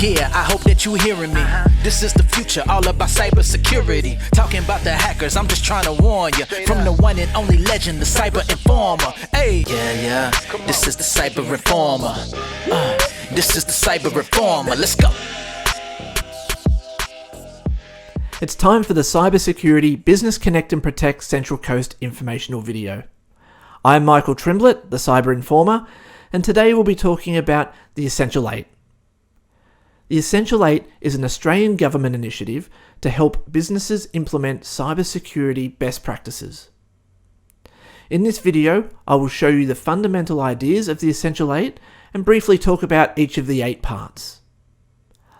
Yeah, I hope that you hearing me. This is the future, all about cybersecurity. Talking about the hackers, I'm just trying to warn you. From the one and only legend, the cyber informer. Hey, yeah, this is the cyber reformer. This is the cyber reformer. Let's go. It's time for the Cybersecurity Business Connect and Protect Central Coast informational video. I'm Michael Trimblett, the Cyber Informer, and today we'll be talking about the Essential 8. The Essential 8 is an Australian government initiative to help businesses implement cybersecurity best practices. In this video, I will show you the fundamental ideas of the Essential 8 and briefly talk about each of the 8 parts.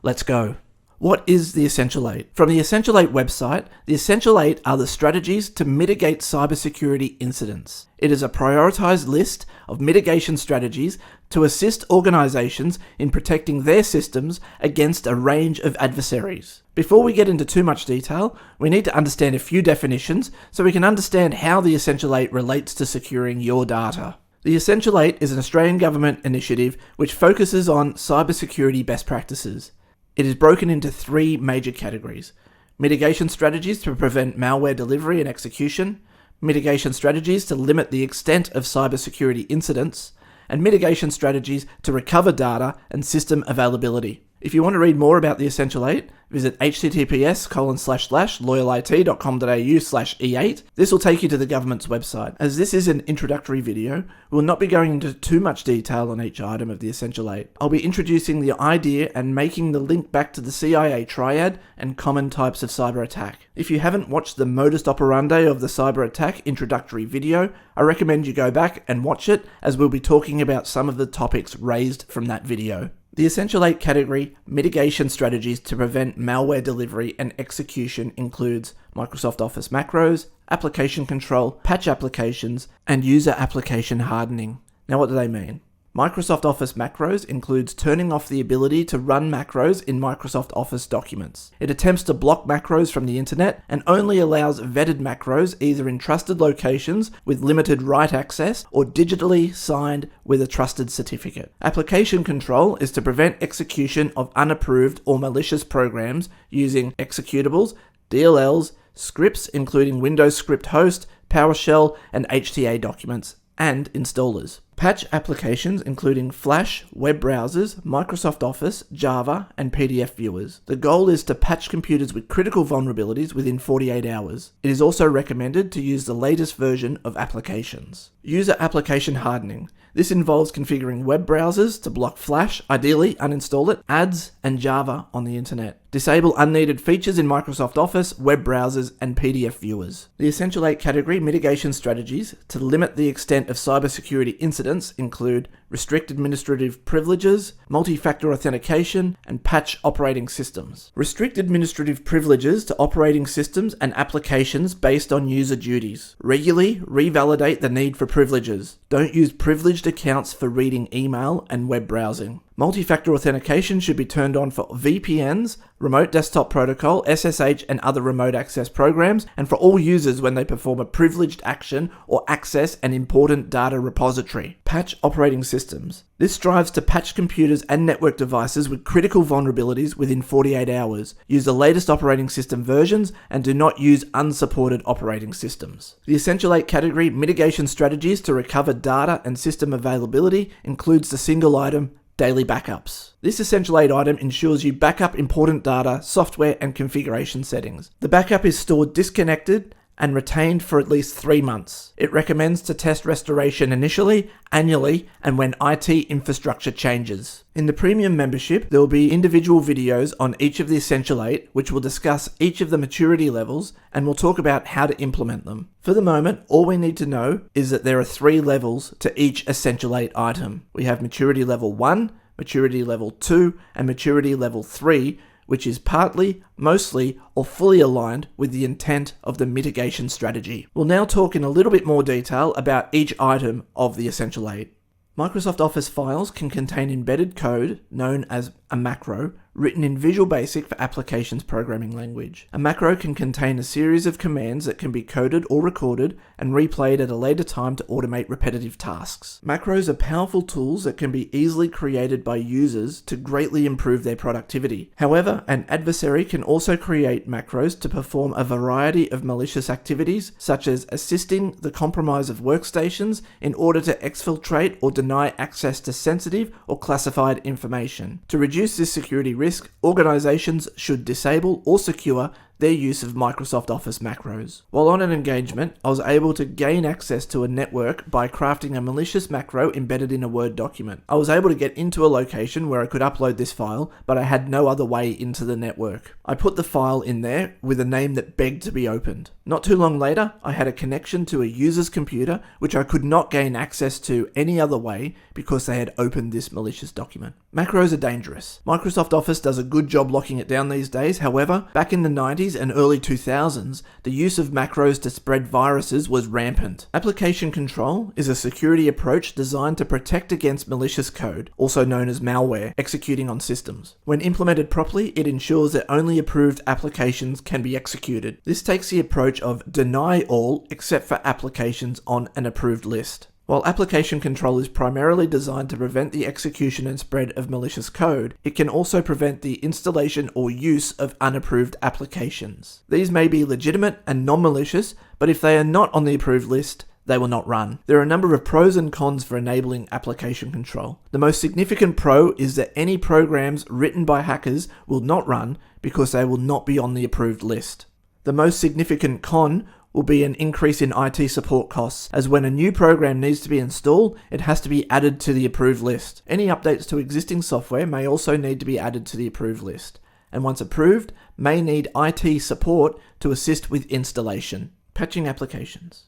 Let's go. What is the Essential 8? From the Essential 8 website, the Essential 8 are the strategies to mitigate cybersecurity incidents. It is a prioritised list of mitigation strategies to assist organisations in protecting their systems against a range of adversaries. Before we get into too much detail, we need to understand a few definitions so we can understand how the Essential 8 relates to securing your data. The Essential 8 is an Australian government initiative which focuses on cybersecurity best practices. It is broken into 3 major categories: mitigation strategies to prevent malware delivery and execution, mitigation strategies to limit the extent of cybersecurity incidents, and mitigation strategies to recover data and system availability. If you want to read more about the Essential 8, visit https://loyalit.com.au/E8. This will take you to the government's website. As this is an introductory video, we will not be going into too much detail on each item of the Essential 8. I'll be introducing the idea and making the link back to the CIA triad and common types of cyber attack. If you haven't watched the modus operandi of the cyber attack introductory video, I recommend you go back and watch it, as we'll be talking about some of the topics raised from that video. The Essential 8 category, mitigation strategies to prevent malware delivery and execution, includes Microsoft Office macros, application control, patch applications, and user application hardening. Now, what do they mean? Microsoft Office macros includes turning off the ability to run macros in Microsoft Office documents. It attempts to block macros from the internet and only allows vetted macros either in trusted locations with limited write access or digitally signed with a trusted certificate. Application control is to prevent execution of unapproved or malicious programs using executables, DLLs, scripts including Windows Script Host, PowerShell, and HTA documents, and installers. Patch applications including Flash, web browsers, Microsoft Office, Java, and PDF viewers. The goal is to patch computers with critical vulnerabilities within 48 hours. It is also recommended to use the latest version of applications. User application hardening. This involves configuring web browsers to block Flash, ideally uninstall it, ads, and Java on the internet. Disable unneeded features in Microsoft Office, web browsers, and PDF viewers. The Essential 8 category mitigation strategies to limit the extent of cybersecurity incidents include restrict administrative privileges, multi-factor authentication, and patch operating systems. Restrict administrative privileges to operating systems and applications based on user duties. Regularly revalidate the need for privileges. Don't use privileged accounts for reading email and web browsing. Multi-factor authentication should be turned on for VPNs, Remote Desktop Protocol, SSH, and other remote access programs, and for all users when they perform a privileged action or access an important data repository. Patch operating systems. This strives to patch computers and network devices with critical vulnerabilities within 48 hours. Use the latest operating system versions and do not use unsupported operating systems. The Essential 8 category mitigation strategies to recover data and system availability includes the single item daily backups. This Essential 8 item ensures you backup important data, software, and configuration settings. The backup is stored disconnected and retained for at least 3 months. It recommends to test restoration initially, annually, and when IT infrastructure changes. In the premium membership, there will be individual videos on each of the Essential 8, which will discuss each of the maturity levels and will talk about how to implement them. For the moment, all we need to know is that there are 3 levels to each Essential 8 item. We have maturity level 1, maturity level 2, and maturity level 3, which is partly, mostly, or fully aligned with the intent of the mitigation strategy. We'll now talk in a little bit more detail about each item of the Essential 8. Microsoft Office files can contain embedded code, known as a macro, written in Visual Basic for Applications programming language. A macro can contain a series of commands that can be coded or recorded and replayed at a later time to automate repetitive tasks. Macros are powerful tools that can be easily created by users to greatly improve their productivity. However, an adversary can also create macros to perform a variety of malicious activities, such as assisting the compromise of workstations in order to exfiltrate or deny access to sensitive or classified information. To reduce this security risk, organizations should disable or secure their use of Microsoft Office macros. While on an engagement, I was able to gain access to a network by crafting a malicious macro embedded in a Word document. I was able to get into a location where I could upload this file, but I had no other way into the network. I put the file in there with a name that begged to be opened. Not too long later, I had a connection to a user's computer, which I could not gain access to any other way because they had opened this malicious document. Macros are dangerous. Microsoft Office does a good job locking it down these days. However, back in the 90s and early 2000s, the use of macros to spread viruses was rampant. Application control is a security approach designed to protect against malicious code, also known as malware, executing on systems. When implemented properly, it ensures that only approved applications can be executed. This takes the approach of deny all except for applications on an approved list. While application control is primarily designed to prevent the execution and spread of malicious code, it can also prevent the installation or use of unapproved applications. These may be legitimate and non-malicious, but if they are not on the approved list, they will not run. There are a number of pros and cons for enabling application control. The most significant pro is that any programs written by hackers will not run because they will not be on the approved list. The most significant con will be an increase in IT support costs, as when a new program needs to be installed, it has to be added to the approved list. Any updates to existing software may also need to be added to the approved list, and once approved, may need IT support to assist with installation. Patching applications.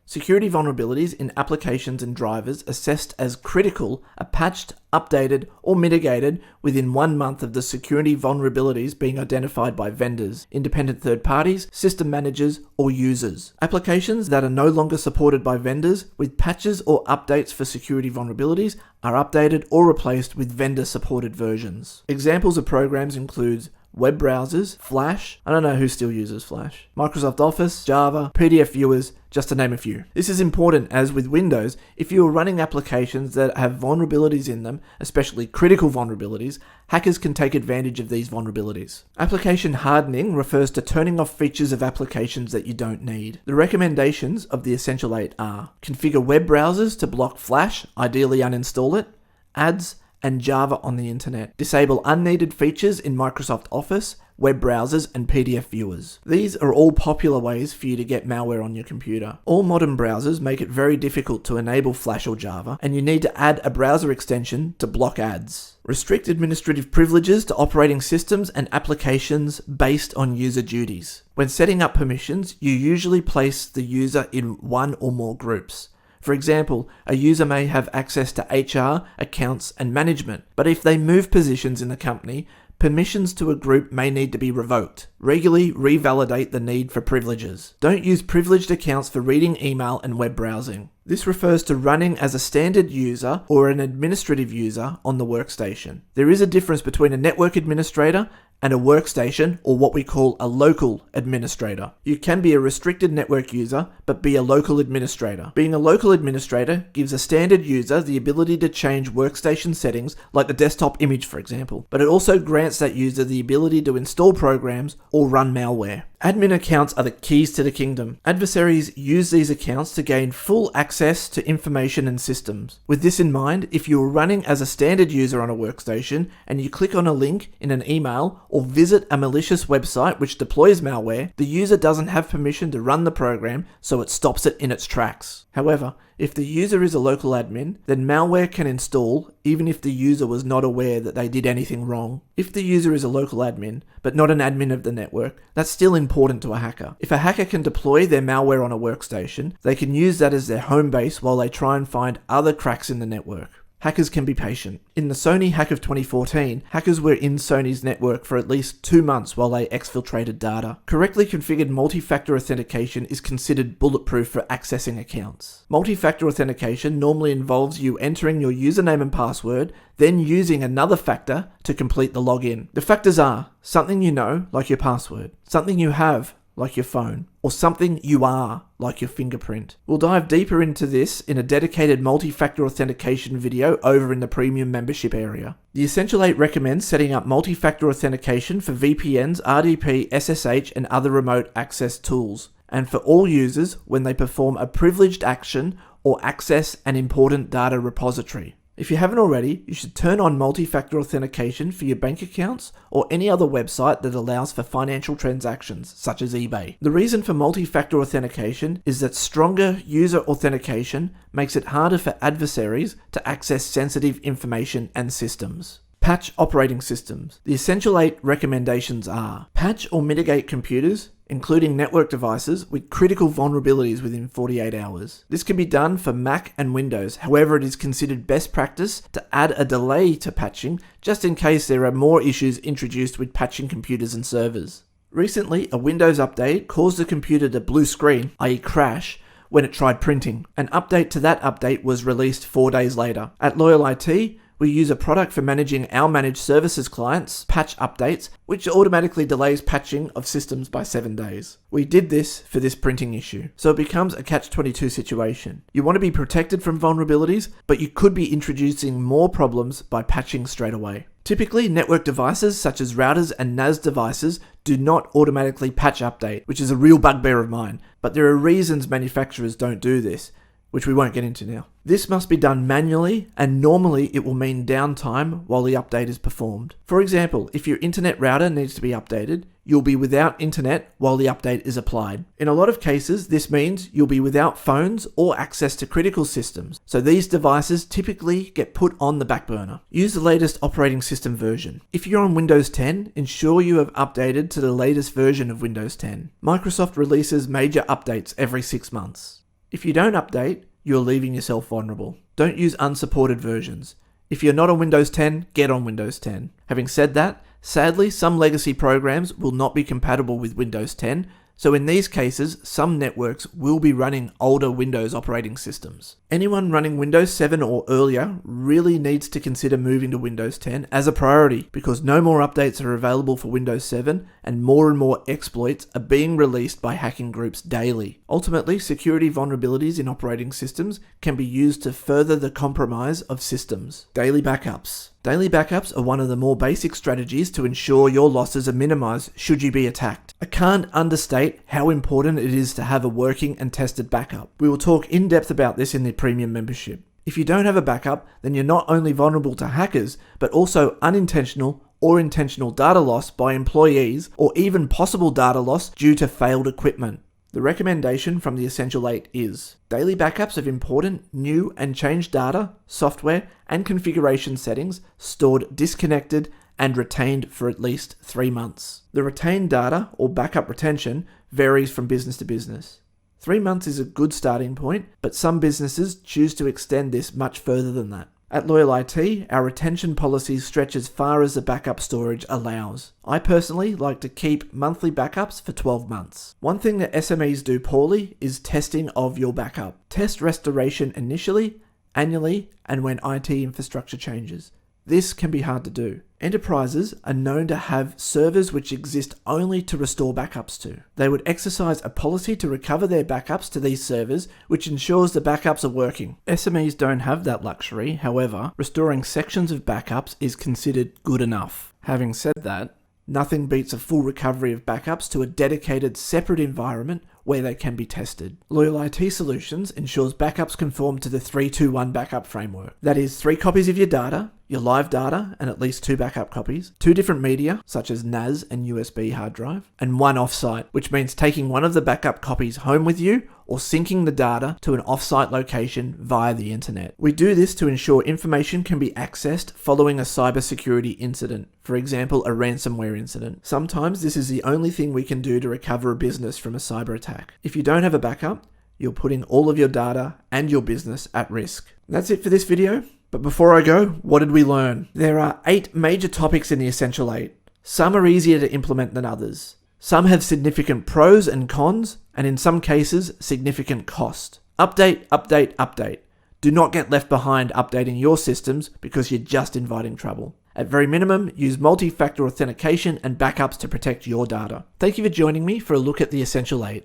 Security vulnerabilities in applications and drivers assessed as critical are patched, updated, or mitigated within 1 month of the security vulnerabilities being identified by vendors, independent third parties, system managers, or users. Applications that are no longer supported by vendors with patches or updates for security vulnerabilities are updated or replaced with vendor-supported versions. Examples of programs include web browsers, Flash, I don't know who still uses Flash, Microsoft Office, Java, PDF viewers, just to name a few. This is important as with Windows, if you are running applications that have vulnerabilities in them, especially critical vulnerabilities, hackers can take advantage of these vulnerabilities. Application hardening refers to turning off features of applications that you don't need. The recommendations of the Essential 8 are: configure web browsers to block Flash, ideally uninstall it, ads, and Java on the internet. Disable unneeded features in Microsoft Office, web browsers, and PDF viewers. These are all popular ways for you to get malware on your computer. All modern browsers make it very difficult to enable Flash or Java, and you need to add a browser extension to block ads. Restrict administrative privileges to operating systems and applications based on user duties. When setting up permissions, you usually place the user in one or more groups. For example, a user may have access to HR, accounts, and management, but if they move positions in the company, permissions to a group may need to be revoked. Regularly revalidate the need for privileges. Don't use privileged accounts for reading email and web browsing. This refers to running as a standard user or an administrative user on the workstation. There is a difference between a network administrator and a workstation, or what we call a local administrator. You can be a restricted network user, but be a local administrator. Being a local administrator gives a standard user the ability to change workstation settings, like the desktop image for example, but it also grants that user the ability to install programs or run malware. Admin accounts are the keys to the kingdom. Adversaries use these accounts to gain full access to information and systems. With this in mind, if you are running as a standard user on a workstation and you click on a link in an email or visit a malicious website which deploys malware, the user doesn't have permission to run the program, so it stops it in its tracks. However, if the user is a local admin, then malware can install even if the user was not aware that they did anything wrong. If the user is a local admin, but not an admin of the network, that's still important to a hacker. If a hacker can deploy their malware on a workstation, they can use that as their home base while they try and find other cracks in the network. hackers can be patient. In the Sony hack of 2014, hackers were in Sony's network for at least 2 months while they exfiltrated data. Correctly configured multi-factor authentication is considered bulletproof for accessing accounts. Multi-factor authentication normally involves you entering your username and password, then using another factor to complete the login. The factors are something you know, like your password, something you have, like your phone, or something you are, like your fingerprint. We'll dive deeper into this in a dedicated multi-factor authentication video over in the premium membership area. The Essential 8 recommends setting up multi-factor authentication for VPNs, RDP, SSH, and other remote access tools, and for all users when they perform a privileged action or access an important data repository. If you haven't already, you should turn on multi-factor authentication for your bank accounts or any other website that allows for financial transactions, such as eBay. The reason for multi-factor authentication is that stronger user authentication makes it harder for adversaries to access sensitive information and systems. Patch operating systems. The Essential 8 recommendations are: patch or mitigate computers, including network devices, with critical vulnerabilities within 48 hours. This can be done for Mac and Windows, however it is considered best practice to add a delay to patching just in case there are more issues introduced with patching computers and servers. Recently, a Windows update caused the computer to blue screen, i.e. crash, when it tried printing. An update to that update was released 4 days later. At Loyal IT, we use a product for managing our managed services clients' patch updates, which automatically delays patching of systems by 7 days. We did this for this printing issue, so it becomes a catch-22 situation. You want to be protected from vulnerabilities, but you could be introducing more problems by patching straight away. Typically, network devices such as routers and NAS devices do not automatically patch update, which is a real bugbear of mine, but there are reasons manufacturers don't do this, which we won't get into now. This must be done manually, and normally it will mean downtime while the update is performed. For example, if your internet router needs to be updated, you'll be without internet while the update is applied. In a lot of cases, this means you'll be without phones or access to critical systems, so these devices typically get put on the back burner. Use the latest operating system version. If you're on Windows 10, ensure you have updated to the latest version of Windows 10. Microsoft releases major updates every 6 months. If you don't update, you're leaving yourself vulnerable. Don't use unsupported versions. If you're not on Windows 10, get on Windows 10. Having said that, sadly, some legacy programs will not be compatible with Windows 10, so in these cases, some networks will be running older Windows operating systems. Anyone running Windows 7 or earlier really needs to consider moving to Windows 10 as a priority, because no more updates are available for Windows 7 and more exploits are being released by hacking groups daily. Ultimately, security vulnerabilities in operating systems can be used to further the compromise of systems. Daily backups. Daily backups are one of the more basic strategies to ensure your losses are minimized should you be attacked. I can't understate how important it is to have a working and tested backup. We will talk in depth about this in the premium membership. If you don't have a backup, then you're not only vulnerable to hackers, but also unintentional or intentional data loss by employees, or even possible data loss due to failed equipment. The recommendation from the Essential 8 is daily backups of important, new and changed data, software and configuration settings stored disconnected and retained for at least 3 months. The retained data or backup retention varies from business to business. 3 months is a good starting point, but some businesses choose to extend this much further than that. At Loyal IT, our retention policies stretch as far as the backup storage allows. I personally like to keep monthly backups for 12 months. One thing that SMEs do poorly is testing of your backup. Test restoration initially, annually, and when IT infrastructure changes. This can be hard to do. Enterprises are known to have servers which exist only to restore backups to. They would exercise a policy to recover their backups to these servers, which ensures the backups are working. SMEs don't have that luxury, however, restoring sections of backups is considered good enough. Having said that, nothing beats a full recovery of backups to a dedicated separate environment where they can be tested. Loyal IT Solutions ensures backups conform to the 3-2-1 backup framework. That is 3 copies of your data, your live data, and at least 2 backup copies, 2 different media, such as NAS and USB hard drive, and 1 offsite, which means taking one of the backup copies home with you or syncing the data to an offsite location via the internet. We do this to ensure information can be accessed following a cybersecurity incident, for example, a ransomware incident. Sometimes this is the only thing we can do to recover a business from a cyber attack. If you don't have a backup, you're putting all of your data and your business at risk. That's it for this video. But before I go, what did we learn? There are 8 major topics in the Essential 8. Some are easier to implement than others. Some have significant pros and cons, and in some cases, significant cost. Update, update, update. Do not get left behind updating your systems because you're just inviting trouble. At very minimum, use multi-factor authentication and backups to protect your data. Thank you for joining me for a look at the Essential 8.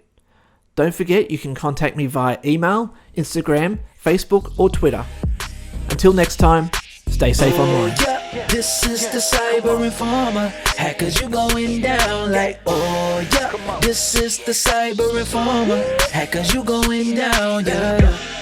Don't forget you can contact me via email, Instagram, Facebook, or Twitter. Until next time, stay safe online. This is the Cyber Informer. Hackers, you going down like, oh yeah. This is the Cyber Informer. Hackers, you going down, yeah.